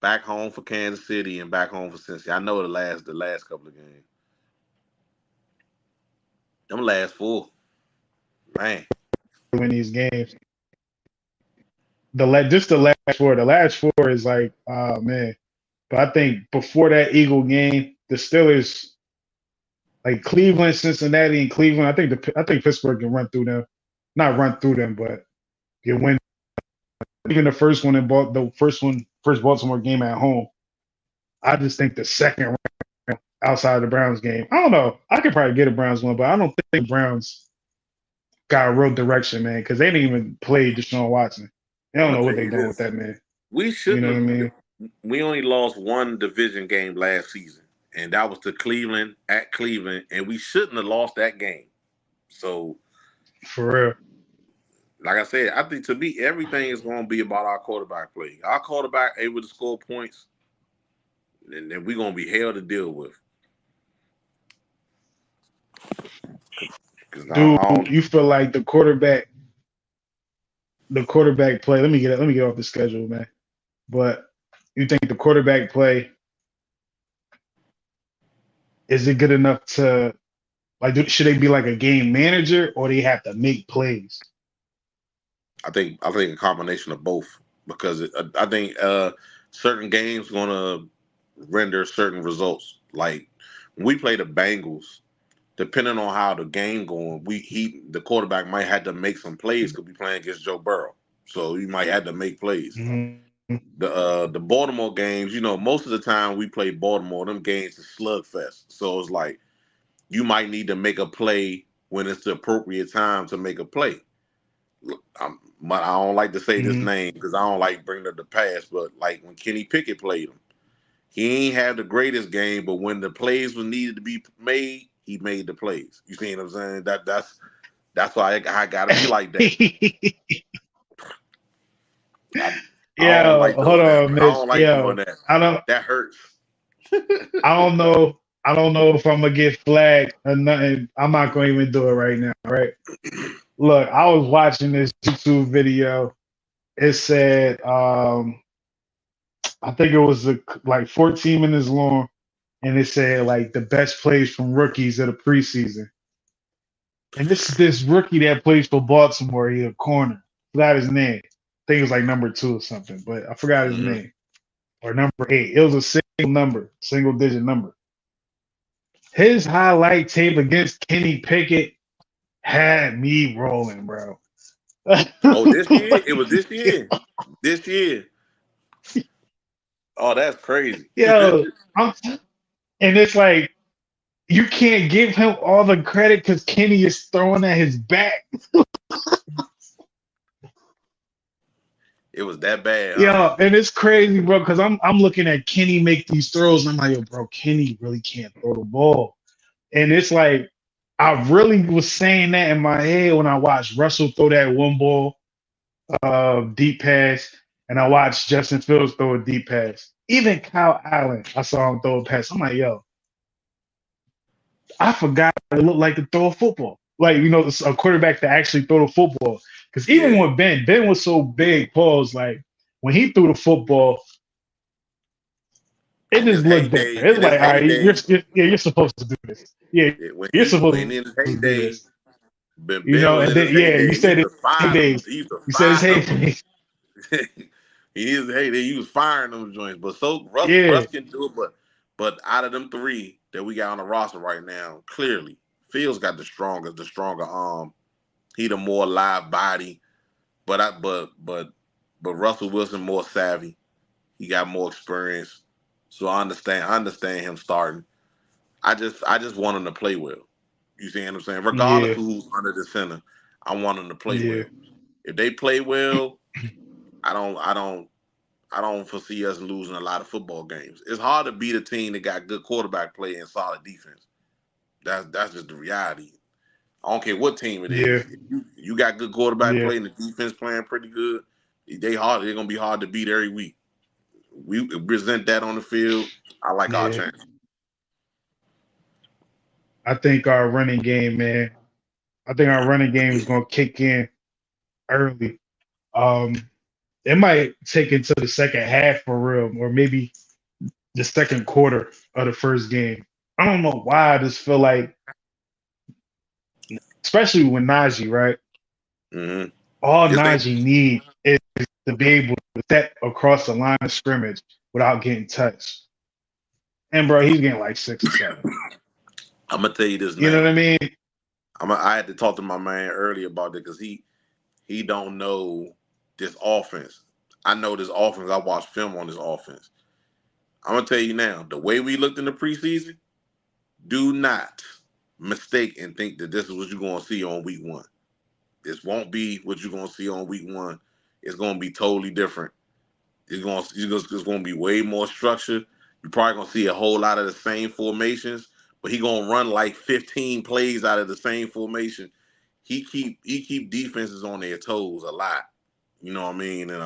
back home for Kansas City, and back home for Cincy. I know the last couple of games. Them last 4, man. Win these games. Just the last 4. The last 4 is like, oh man. But I think before that Eagle game, the Steelers, like Cleveland, Cincinnati, and Cleveland, I think Pittsburgh can run through them. Not run through them, but you win. Even the first one first Baltimore game at home. I just think the second round outside the Browns game. I don't know. I could probably get a Browns one, but I don't think Browns got a real direction, man, because they didn't even play Deshaun Watson. They I'm don't gonna know tell what they're you doing with this: that man. we You shouldn't know what I have. mean? We only lost one division game last season, and that was to Cleveland at Cleveland, and we shouldn't have lost that game. So, For real. like I said, I think to me everything is going to be about our quarterback play. Our quarterback able to score points, and then we're going to be hell to deal with. Because Dude, I don't. you feel like the quarterback play. Let me get off the schedule, man. But you think the quarterback play is it good enough to like? Should they be like a game manager or they have to make plays? I think a combination of both because I think certain games going to render certain results. Like when we play the Bengals, depending on how the game going, the quarterback might have to make some plays because we playing against Joe Burrow, so he might have to make plays. Mm-hmm. The Baltimore games, most of the time we play Baltimore, them games is slugfest. So it's like you might need to make a play when it's the appropriate time to make a play. But I don't like to say this Mm-hmm. name because I don't like bringing up the past. But like when Kenny Pickett played him, he ain't had the greatest game, but when the plays was needed to be made, he made the plays. You see what I'm saying? That's why I gotta be like that. I, I don't Yo, like hold doing that. on, I Mitch. don't like doing Yo, that. I don't, That hurts. I don't know. I don't know if I'm gonna get flagged or nothing. I'm not gonna even do it right now. Right? Look, I was watching this YouTube video. It said, I think it was like 14 minutes long, and it said like the best plays from rookies of the preseason. And this is this rookie that plays for Baltimore. He a corner. Forgot his name. I think it was like number 2 or something, but I forgot his Hmm. name. Or number 8. It was a single digit number. His highlight tape against Kenny Pickett had me rolling, bro. Oh, this year? It was Like, this year. This year. Oh, that's crazy. yo, I'm, and it's like you can't give him all the credit because Kenny is throwing at his back. It was that bad, huh? Yo, and it's crazy, bro, because I'm looking at Kenny make these throws, and I'm like, yo, bro, Kenny really can't throw the ball. And it's like I really was saying that in my head when I watched Russell throw that one ball deep pass, and I watched Justin Fields throw a deep pass. Even Kyle Allen, I saw him throw a pass. I'm like, yo, I forgot what it looked like to throw a football. Like, a quarterback to actually throw the football. Because even Yeah. when Ben was so big, pause, like when he threw the football, it In his just looked different. heyday, It's like, all right, in you're supposed to do this. Yeah, when you're when supposed in his to do heyday, this. Ben was And in his then yeah, you heyday. He said used his to fire them. heydays. He used to You said his fire them. heydays. He was firing them joints. But so Yeah, Russ can do it, but out of them three that we got on the roster right now, clearly Fields got the stronger arm. He the more live body, but Russell Wilson more savvy. He got more experience. So I understand him starting. I just want him to play well. You see what I'm saying? Regardless yeah, of who's under the center, I want them to play yeah, well. If they play well, I don't I don't I don't foresee us losing a lot of football games. It's hard to beat a team that got good quarterback play and solid defense. That's just the reality. I don't care what team it yeah, is. If you got good quarterback yeah, play and the defense playing pretty good, they're gonna be hard to beat every week. We present that on the field. I like our yeah. chance. I think our running game, man. I think our running game is gonna kick in early. Um, it might take into the second half for real, or maybe the second quarter of the first game. I don't know why I just feel like, especially with Najee, right? Mm-hmm. All This ain't Najee need is to be able to step across the line of scrimmage without getting touched. And bro, he's getting like 6 or 7. I'm gonna tell you this You know now. what I mean? I had to talk to my man earlier about that because he don't know this offense. I know this offense. I watched film on this offense. I'm gonna tell you now. The way we looked in the preseason, Do not mistake and think that this is what you're going to see on week one. This won't be what you're going to see on week one. It's going to be totally different. It's going to be way more structured. You're probably going to see a whole lot of the same formations, but he going to run like 15 plays out of the same formation. He keep defenses on their toes a lot. You know what I mean? And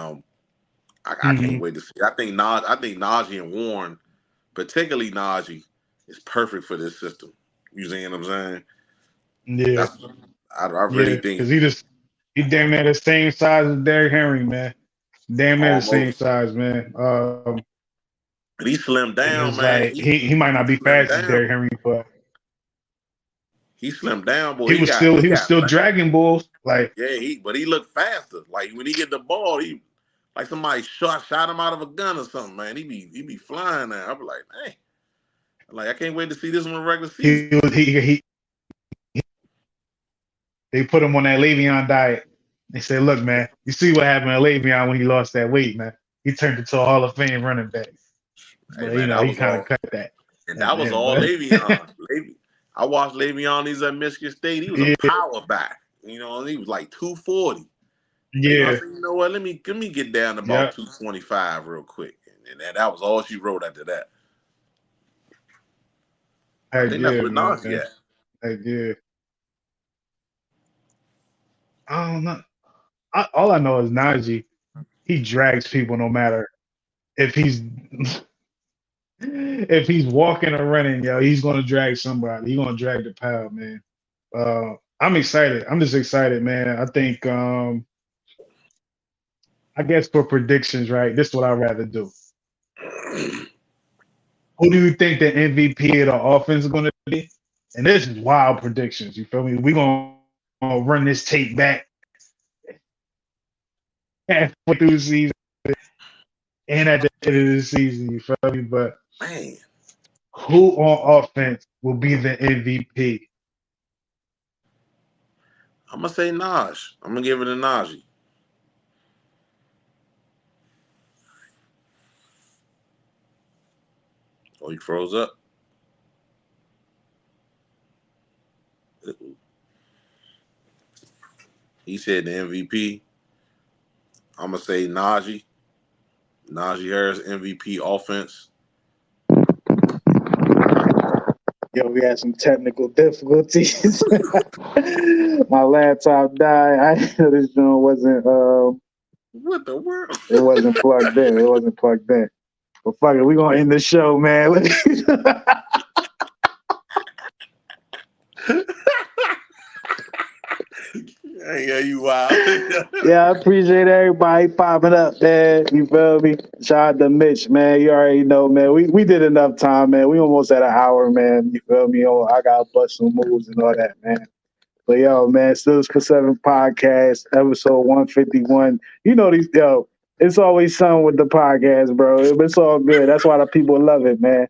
I can't Hmm. wait to see. I think Najee and Warren, particularly Najee, is perfect for this system. You see what I'm saying? Yeah, That's I really yeah, think because he damn near the same size as Derrick Henry, man. Damn near the same almost. size, man. And he slimmed And down, it's man. like he might He not be slimmed fast as down. Derrick Henry, but He slimmed down, boy. he He was got still he he was got still fast. dragging bulls. Like Yeah, but he looked faster. Like when he get the ball, he like somebody shot him out of a gun or something, man. He be flying now. I be like, hey, like I can't wait to see this one in regular season. he was he they put him on that Le'Veon diet. They said, look, man, you see what happened to Le'Veon when he lost that weight, man. He turned into a Hall of Fame running back. Hey But man, that he was kind of all, cut that and at that the was end. all But Le'Veon. I watched Le'Veon. He's at Michigan State. He was a yeah, power back. You know, he was like 240. You know, I yeah, said, you know what? Let me get down to about yeah. 225 real quick, and that was all she wrote after that. I Heck think that's yeah, what Najee man. at. Heck yeah. I don't know. All I know is Najee. He drags people no matter if he's if he's walking or running, yo, he's gonna drag somebody. He's gonna drag the pile, man. I'm excited. I'm just excited, man. I think I guess for predictions, right? This is what I'd rather do. Who do you think the MVP of the offense is gonna be? And this is wild predictions. You feel me? We're gonna run this tape back halfway through the season and at the end of the season, you feel me? But Man, who on offense will be the MVP? I'm gonna say Naj. I'm gonna give it a Najee. Oh, he froze up. He said the MVP. I'm gonna say Najee. Najee Harris MVP offense. Yo, we had some technical difficulties. My laptop died. I know this joint wasn't What the world? it wasn't plugged in. It wasn't plugged in. But fuck it, we gonna end the show, man. Yeah, you wild. Yeah, I appreciate everybody popping up, man. You feel me? Shout out to Mitch, man. You already know, man. We did enough time, man. We almost at an hour, man. You feel me? Oh, I gotta bust some moves and all that, man. But yo, man, Stills for Seven podcast, episode 151. You know these it's always something with the podcast, bro. It's all good. That's why the people love it, man.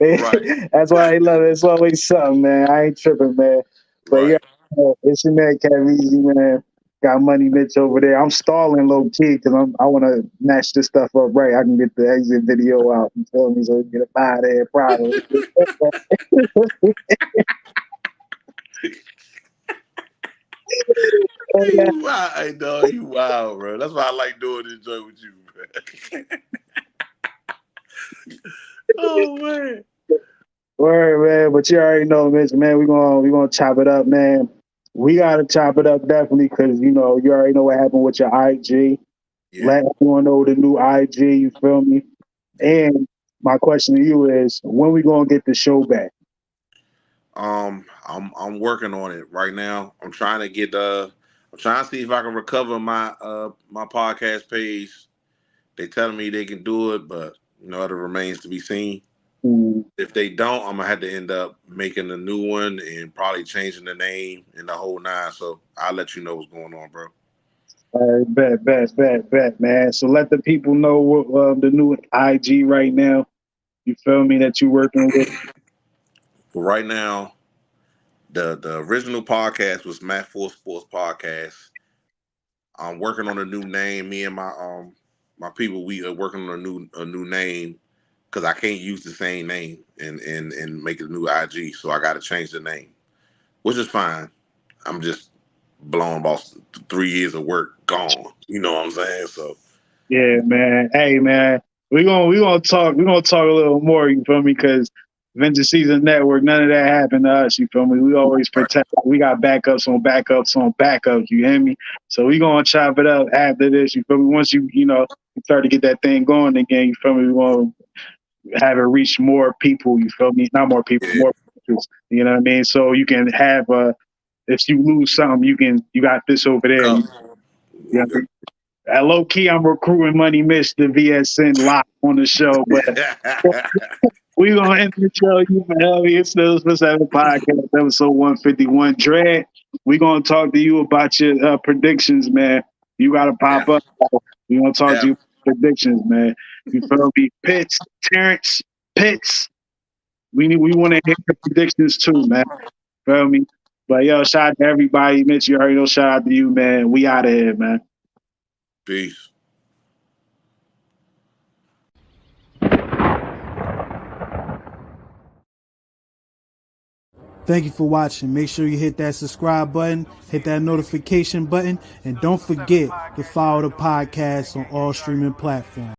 Right, That's why they love it. It's always something, man. I ain't tripping, man. But yeah, right. it's your man Easy, man. Got Money Mitch over there. I'm stalling low key because I want to match this stuff up right. I can get the exit video out. You feel me? So we can get it out there properly. You wild, hey, dog. You wild, bro. That's why I like doing this joint with you, bro. Oh man. Word, man. But you already know, Mitch, man. We gonna chop it up, man. We gotta chop it up definitely because you already know what happened with your IG. Yeah, Let everyone know the new IG. You feel me? yeah. And my question to you is, when we gonna get the show back? I'm working on it right now. I'm trying to see if I can recover my podcast page. They telling me they can do it, but it remains to be seen. Mm, If they don't, I'm gonna have to end up making a new one and probably changing the name and the whole nine. So I'll let you know what's going on, bro. all right, bet, man. So let the people know what the new IG right now. You feel me? That you working with. But right now, the original podcast was Matt Full Sports Podcast. I'm working on a new name. Me and my people, we are working on a new name. because I can't use the same name and make a new IG, so I got to change the name, which is fine. I'm just blowing about 3 years of work gone. You know what I'm saying? So Yeah, man. Hey, man. We gonna talk a little more. You feel me? Because Venture Season Network, none of that happened to us. You feel me? We always right. protect. We got backups on backups on backups. You hear me? So we gonna chop it up after this. You feel me? Once you start to get that thing going again. You feel me? We gonna have it reach more people. You feel me? Not more people, Yeah. more people. You know what I mean? So you can have if you lose something, you got this over there. You know what I mean? At low key, I'm recruiting Money Mitch to VSN live on the show, but we gonna end the show. You for me? It's the Preseason podcast, episode 151. Dread, we gonna talk to you about your predictions, man. You gotta pop Yeah. up. We gonna talk Yeah. to you about predictions, man. You feel me? Pitts, Terrence, Pitts. We want to hear your predictions too, man. Feel me? But yo, shout out to everybody. Mitch, you already know. Shout out to you, man. We out of here, man. Peace. Thank you for watching. Make sure you hit that subscribe button, hit that notification button, and don't forget to follow the podcast on all streaming platforms.